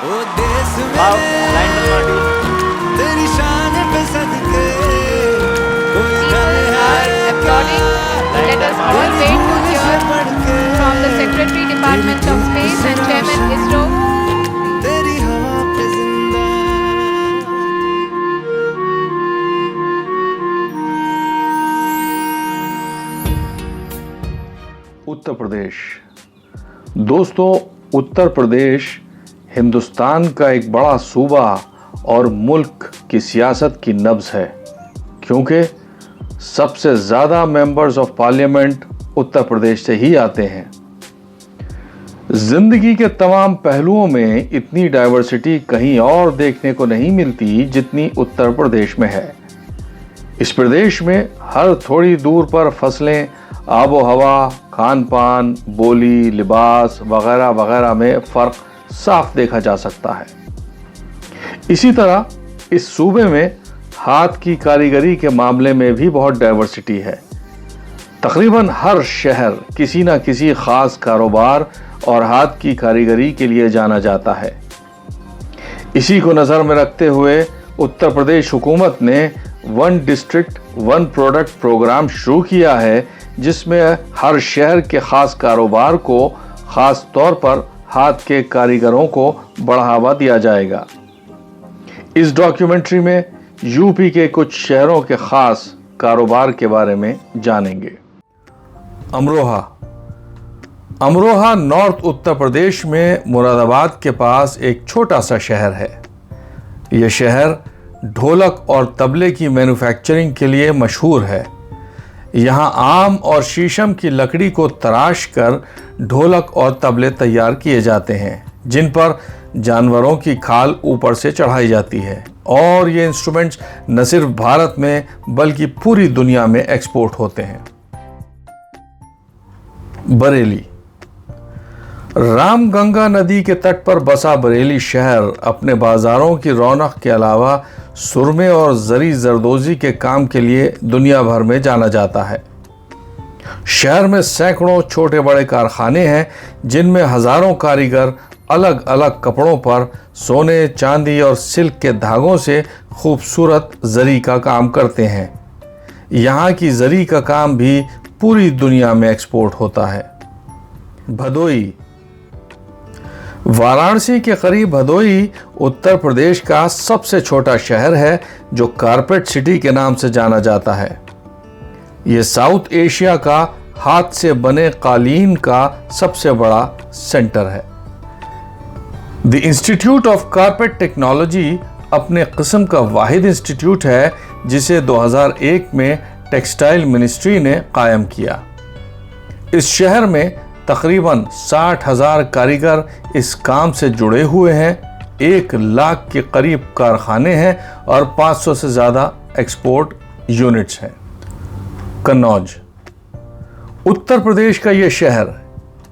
ओ देश मेरे तेरी शान पे सदके कोई दम है क्या Let us all wait to hear from the Secretary Department of Space and Chairman ISRO. तेरी हवा पे जिंदा। उत्तर प्रदेश। दोस्तों, उत्तर प्रदेश हिंदुस्तान का एक बड़ा सूबा और मुल्क की सियासत की नब्ज़ है, क्योंकि सबसे ज़्यादा members of parliament Uttar Pradesh से ही आते हैं। ज़िंदगी के तमाम पहलुओं में इतनी डाइवर्सिटी कहीं और देखने को नहीं मिलती जितनी उत्तर प्रदेश में है। इस प्रदेश में हर थोड़ी दूर पर फसलें, आबो हवा, खान पान, बोली, लिबास वगैरह वगैरह में फ़र्क साफ देखा जा सकता है। इसी तरह इस सूबे में हाथ की कारीगरी के मामले में भी बहुत डाइवर्सिटी है। तकरीबन हर शहर किसी न किसी ख़ास कारोबार और हाथ की कारीगरी के लिए जाना जाता है। इसी को नज़र में रखते हुए उत्तर प्रदेश हुकूमत ने one district one product programme शुरू किया है, जिसमें हर शहर के ख़ास कारोबार को, ख़ास तौर पर हाथ के कारीगरों को बढ़ावा दिया जाएगा। इस डॉक्यूमेंट्री में यूपी के कुछ शहरों के ख़ास कारोबार के बारे में जानेंगे। अमरोहा। अमरोहा नॉर्थ उत्तर प्रदेश में मुरादाबाद के पास एक छोटा सा शहर है। यह शहर ढोलक और तबले की मैन्युफैक्चरिंग के लिए मशहूर है। यहाँ आम और शीशम की लकड़ी को तराश कर ढोलक और तबले तैयार किए जाते हैं, जिन पर जानवरों की खाल ऊपर से चढ़ाई जाती है, और ये इंस्ट्रूमेंट्स न सिर्फ भारत में बल्कि पूरी दुनिया में एक्सपोर्ट होते हैं। बरेली। रामगंगा नदी के तट पर बसा बरेली शहर अपने बाजारों की रौनक के अलावा सुरमे और जरी जरदोजी के काम के लिए दुनिया भर में जाना जाता है। शहर में सैकड़ों छोटे बड़े कारखाने हैं, जिनमें हजारों कारीगर अलग अलग कपड़ों पर सोने, चांदी और सिल्क के धागों से खूबसूरत जरी का काम करते हैं। यहाँ की जरी का काम भी पूरी दुनिया में एक्सपोर्ट होता है। भदोई। वाराणसी के करीब भदोई उत्तर प्रदेश का सबसे छोटा शहर है, जो कारपेट सिटी के नाम से जाना जाता है। यह साउथ एशिया का हाथ से बने कालीन का सबसे बड़ा सेंटर है। The institute of carpet technology अपने किस्म का वाहिद इंस्टीट्यूट है, जिसे 2001 में टेक्सटाइल मिनिस्ट्री ने कायम किया। इस शहर में तकरीबन 60,000 कारीगर इस काम से जुड़े हुए हैं। 1 लाख के करीब कारखाने हैं और 500 से ज़्यादा एक्सपोर्ट यूनिट्स हैं। कन्नौज। उत्तर प्रदेश का ये शहर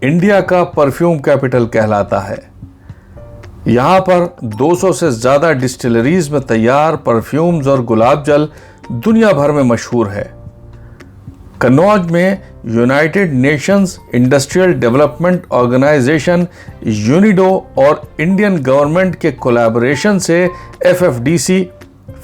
इंडिया का परफ्यूम कैपिटल कहलाता है। यहाँ पर 200 से ज़्यादा डिस्टिलरीज में तैयार परफ्यूम्स और गुलाब जल दुनिया भर में मशहूर है। कन्नौज में United Nations Industrial Development Organization UNIDO और इंडियन गवर्नमेंट के कोलैबोरेशन से FFDC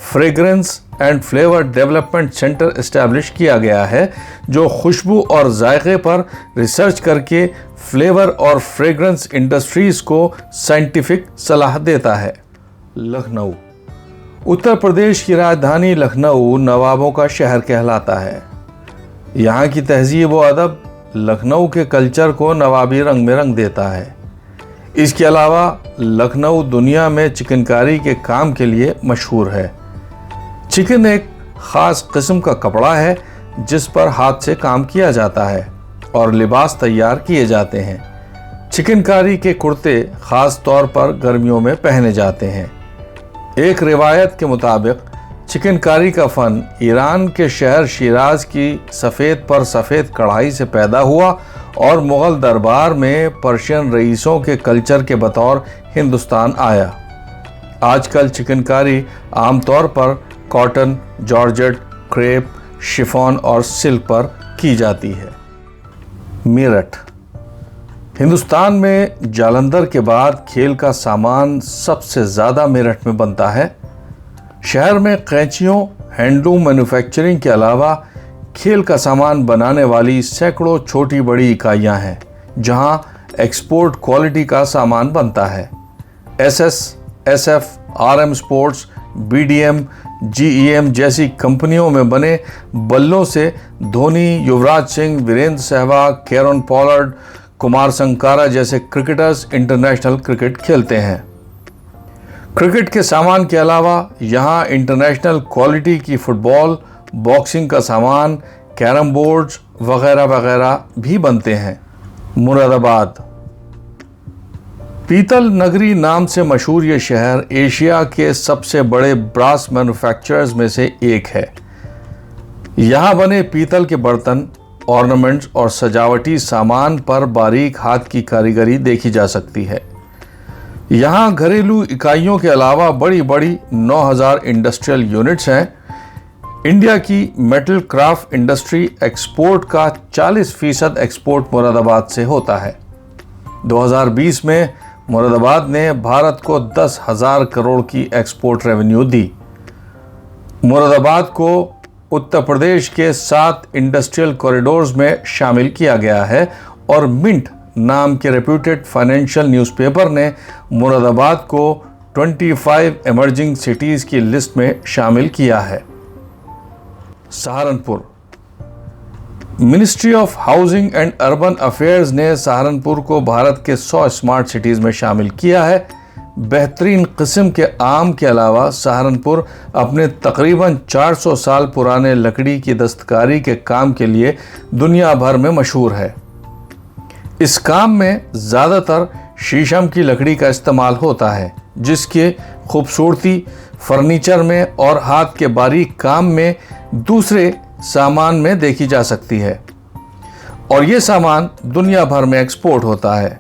fragrance and flavour development centre establish किया गया है, जो खुशबू और जायके पर रिसर्च करके फ्लेवर और फ्रेग्रेंस इंडस्ट्रीज को साइंटिफिक सलाह देता है। लखनऊ। उत्तर प्रदेश की राजधानी लखनऊ नवाबों का शहर कहलाता है। यहाँ की तहजीब व अदब लखनऊ के कल्चर को नवाबी रंग में रंग देता है। इसके अलावा लखनऊ दुनिया में चिकनकारी के काम के लिए मशहूर है। चिकन एक ख़ास किस्म का कपड़ा है, जिस पर हाथ से काम किया जाता है और लिबास तैयार किए जाते हैं। चिकनकारी के कुर्ते ख़ास तौर पर गर्मियों में पहने जाते हैं। एक रिवायत के मुताबिक चिकनकारी का फ़न ईरान के शहर शिराज की सफ़ेद पर सफ़ेद कढ़ाई से पैदा हुआ और मुग़ल दरबार में पर्शियन रईसों के कल्चर के बतौर हिंदुस्तान आया। आजकल चिकनकारी आमतौर पर कॉटन, जॉर्जेट, क्रेप, शिफॉन और सिल्क पर की जाती है। मेरठ। हिंदुस्तान में जालंधर के बाद खेल का सामान सबसे ज़्यादा मेरठ में बनता है। शहर में कैंचियों, हैंडलूम मैन्युफैक्चरिंग के अलावा खेल का सामान बनाने वाली सैकड़ों छोटी बड़ी इकाइयां हैं, जहां एक्सपोर्ट क्वालिटी का सामान बनता है। SS, SF, RM sports, BDM, GEM जैसी कंपनियों में बने बल्लों से धोनी, युवराज सिंह, वीरेंद्र सहवाग, कैरन पोलार्ड, कुमार संगकारा जैसे क्रिकेटर्स इंटरनेशनल क्रिकेट खेलते हैं। क्रिकेट के सामान के अलावा यहाँ इंटरनेशनल क्वालिटी की फुटबॉल, बॉक्सिंग का सामान, कैरम बोर्ड्स वगैरह वगैरह भी बनते हैं। मुरादाबाद पीतल नगरी नाम से मशहूर ये शहर एशिया के सबसे बड़े ब्रास मैन्युफैक्चरर्स में से एक है। यहाँ बने पीतल के बर्तन, ऑर्नामेंट्स और सजावटी सामान पर बारीक हाथ की कारीगरी देखी जा सकती है। यहाँ घरेलू इकाइयों के अलावा बड़ी बड़ी 9000 इंडस्ट्रियल यूनिट्स हैं। इंडिया की मेटल क्राफ्ट इंडस्ट्री एक्सपोर्ट का 40% एक्सपोर्ट मुरादाबाद से होता है। 2020 में मुरादाबाद ने भारत को 10,000 करोड़ की एक्सपोर्ट रेवेन्यू दी। मुरादाबाद को उत्तर प्रदेश के 7 इंडस्ट्रियल कॉरिडोर्स में शामिल किया गया है और मिंट नाम के रेप्यूटेड फाइनेंशियल न्यूज़पेपर ने मुरादाबाद को 25 इमर्जिंग सिटीज़ की लिस्ट में शामिल किया है। Saharanpur ministry of housing and urban affairs ने सहारनपुर को भारत के 100 स्मार्ट सिटीज़ में शामिल किया है। बेहतरीन किस्म के आम के अलावा सहारनपुर अपने तकरीबन 400 साल पुराने लकड़ी की दस्तकारी के काम के लिए दुनिया भर में मशहूर है। इस काम में ज़्यादातर शीशम की लकड़ी का इस्तेमाल होता है, जिसकी खूबसूरती फर्नीचर में और हाथ के बारीक काम में दूसरे सामान में देखी जा सकती है और ये सामान दुनिया भर में एक्सपोर्ट होता है।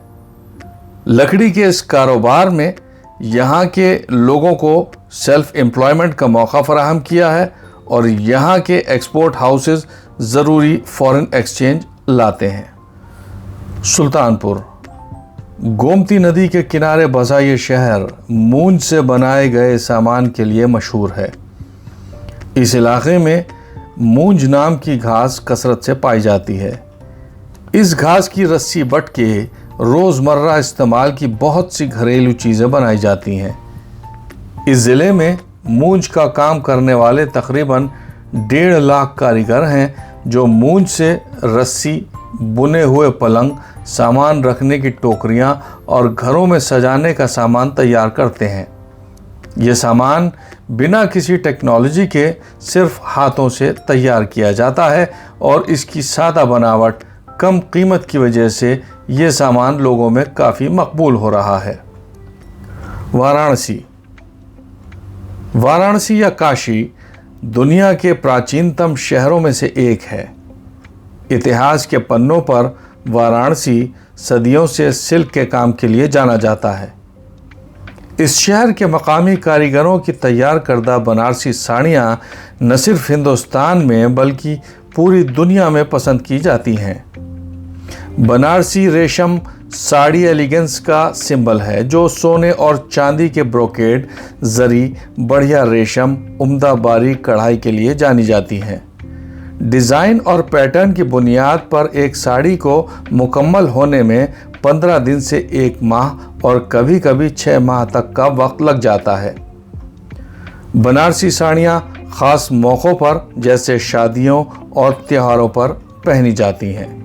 लकड़ी के इस कारोबार में यहाँ के लोगों को सेल्फ एम्प्लॉयमेंट का मौका फराहम किया है और यहाँ के एक्सपोर्ट हाउसेस ज़रूरी फॉरेन एक्सचेंज लाते हैं। सुल्तानपुर गोमती नदी के किनारे बसा ये शहर मूंज से बनाए गए सामान के लिए मशहूर है। इस इलाके में मूंज नाम की घास कसरत से पाई जाती है। इस घास की रस्सी बट के रोज़मर्रा इस्तेमाल की बहुत सी घरेलू चीज़ें बनाई जाती हैं। इस ज़िले में मूंज का काम करने वाले तकरीबन 1.5 लाख कारीगर हैं, जो मूंज से रस्सी, बुने हुए पलंग, सामान रखने की टोकरियां और घरों में सजाने का सामान तैयार करते हैं। यह सामान बिना किसी टेक्नोलॉजी के सिर्फ हाथों से तैयार किया जाता है और इसकी सादा बनावट, कम कीमत की वजह से ये सामान लोगों में काफ़ी मकबूल हो रहा है। वाराणसी या काशी दुनिया के प्राचीनतम शहरों में से एक है। इतिहास के पन्नों पर वाराणसी सदियों से सिल्क के काम के लिए जाना जाता है। इस शहर के मकामी कारीगरों की तैयार करदा बनारसी साड़ियाँ न सिर्फ हिंदुस्तान में बल्कि पूरी दुनिया में पसंद की जाती हैं। बनारसी रेशम साड़ी एलिगेंस का सिंबल है, जो सोने और चांदी के ब्रोकेड, जरी, बढ़िया रेशम, उम्दा बारीक कढ़ाई के लिए जानी जाती हैं। डिज़ाइन और पैटर्न की बुनियाद पर एक साड़ी को मुकम्मल होने में 15 दिन से 1 माह और कभी कभी 6 माह तक का वक्त लग जाता है। बनारसी साड़ियाँ ख़ास मौक़ों पर जैसे शादियों और त्योहारों पर पहनी जाती हैं।